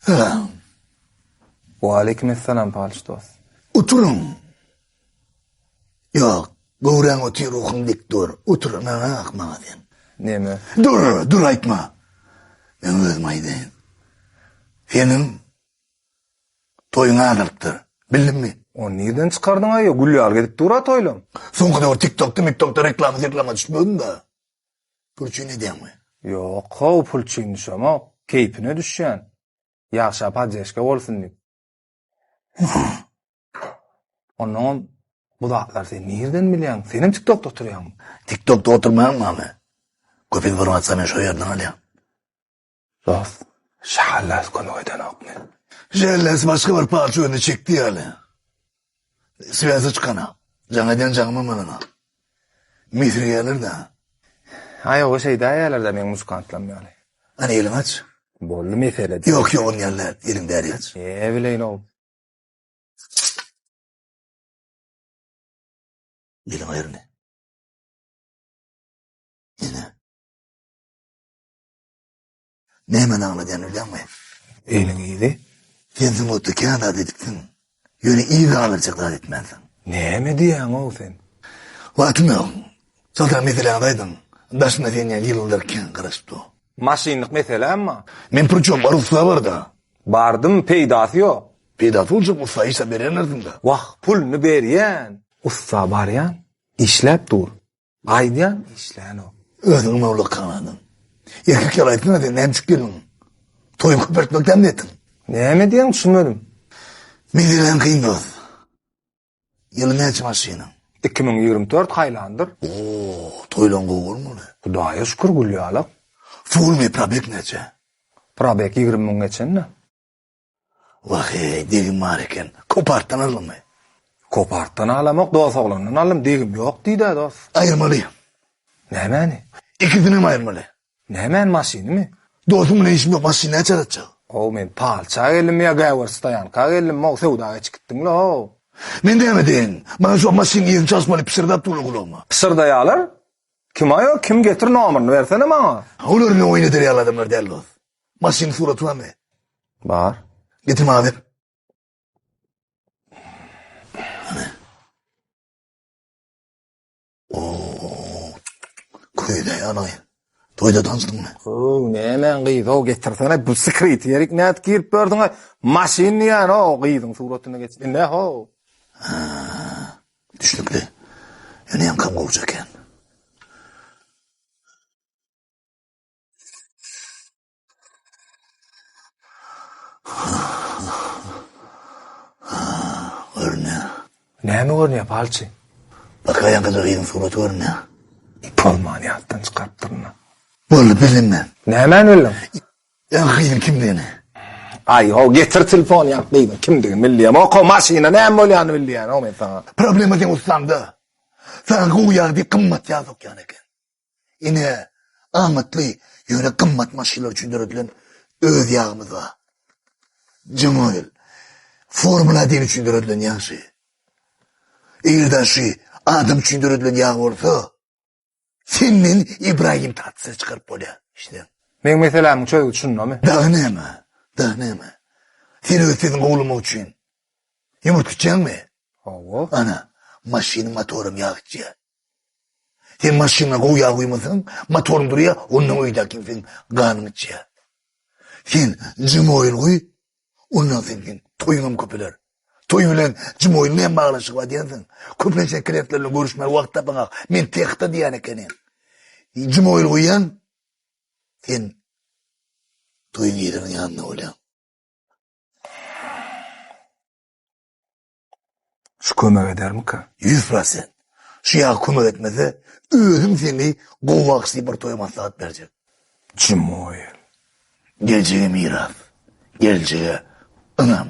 Ha. Wa aleykümselam palç dost. Oturun. Yok. Gowran otur ruhun dik dur. Oturun akma den. Neme? Dur aytma. Ben özüm aydayn. Senin toyuna adırıptır. Bildin mi? O nereden çıkardın ayı? Gülyal gedip dura toylam. Soňky TikTok'ta reklama düşmedin da. Pulçu ne diýen mi? Yok, o pulçyn düşama. Keypine düşýän. Ýaşa pajeşke bolsun diýip. Onuň bu dağlar sen nereden bilýän? Senim TikTok'ta oturýan. TikTok'ta oturmayan mı abi? Köp informasiýa men şo ýerden alýan. Dost, şahlas konuýdan okny. Jelles başka bir parça önüne çekti yani. Svezi çıkana. Caneden canıma manana. Mitri gelir de. Ay o şey daha yerlerde men muskantlanmaýaly. Hani elin aç. Bolly mesele. Yok on yerler. Elin der aç. Bileýin o. Elin ayır ne? Yine. Ne hemen ağlayan öyle mi? Elin iyiydi. Kendin o dükkana dediktin. Yöne iyi de alırcak da etmezsin. Neme diýen o sen? Vatına. Zaten mesela adaydın. Daşına denen yıllarken karıştı. Maşinlik mesele ama. Men pırçom var usta var da. Bardım peýdasy ýok. Pedat olacak usta ise beren ardında. Wah pulny berýän. Usta barýan. İşläp dur. Aýdýan işlän o. Özün mavluk kanadın. Erkek yalaydın da nemçik gelin. Toyun köpertmekten mi ettin? Neme diýen düşünmedim. Medilen kıyın dost. Yılı ne maşinin? 2024 haylandır. Oo, toylan kovur mu ne? Hudaýa şükür gülýalyk. Full mi probek nece? Probek 20 000 geçen ne? Vahey, degim var eken. Koparttan alın mı? Koparttan alamak dost oğlandan alım degim yok diýdi dost. Ayırmalıyım. Nämeni? İkisini mi ayırmalı? Nämen maşiny mi? Dostumun işim yok, maşini açaracak. O men palça gelim ya gäwirstayan. Ka gelim mo sewdaga çykdyň lo. Men demedin. Bana şu maşini yerin çalışmalı pişirdap dolu kulağıma. Pısırdayalar. Kim ayo? Kim getir nomerini versene bana. Olur ne oynadır ya adamlar derli olsun. Maşini suratı var mı? Var. Getirme abi. Hani? Ooo. Köyde yanayın. Toyda tanıştın mı? O nemen gyýdy o getirsene bu sekret yerik näet girip berdiň. Maşin ýa-ni o gyýdyň suratyna geçdi. Ne ho? Düşnükli. Yine yankam kovacak yani. Örne. Näme görnýär palçy? Baka yankacak yerin suratı örne. Polmaniýatdan çykartdyrma. Bolly bildim ben. Nämen bilim? Yankıyın kim diyeni? Ay o getir telefon ýakdyň. Kimdigini bilýär. O maşina näme bolýany bilýär o men sana. Problema den ustamda. Sana goýar diýip kymmat ýazok ýan eken. Ine amatly ýöne kymmat maşynalar üçin öz ýagymyz var. Cemal. Formula diýip üçin ýaşy. Eýerden şu adam üçin ýag bolsa, senin İbrahim Tatlıses çıkarıp bolýar. İşte. Men meselämi çöýüp düşünmämi? Daha näme? Seni ötedin goğuluma üçün. Yumurtkaçan mı? Owo. Ana, maşinin motorum yağıcı. Sen maşinine goğu yağ koymasın, motorun duruyor, ondan oydaki sen kanını içiyor. Sen cım oil koy, ondan sen toyunum köpüler. Toy bilen cım oil ne bağlaşık var diyensin. Köpülen klientlerle görüşmeye vakta bana, men tekta diyen ekenin. Cım oil koyan, sen toyun yerinin yanına olan. Şu kömek edermi ki? 100%. Şu yağ kömek etmese, özüm seni kovaksı bir toya maslahat verecek. Cimoyel. Geleceğe miras. Geleceğe anam.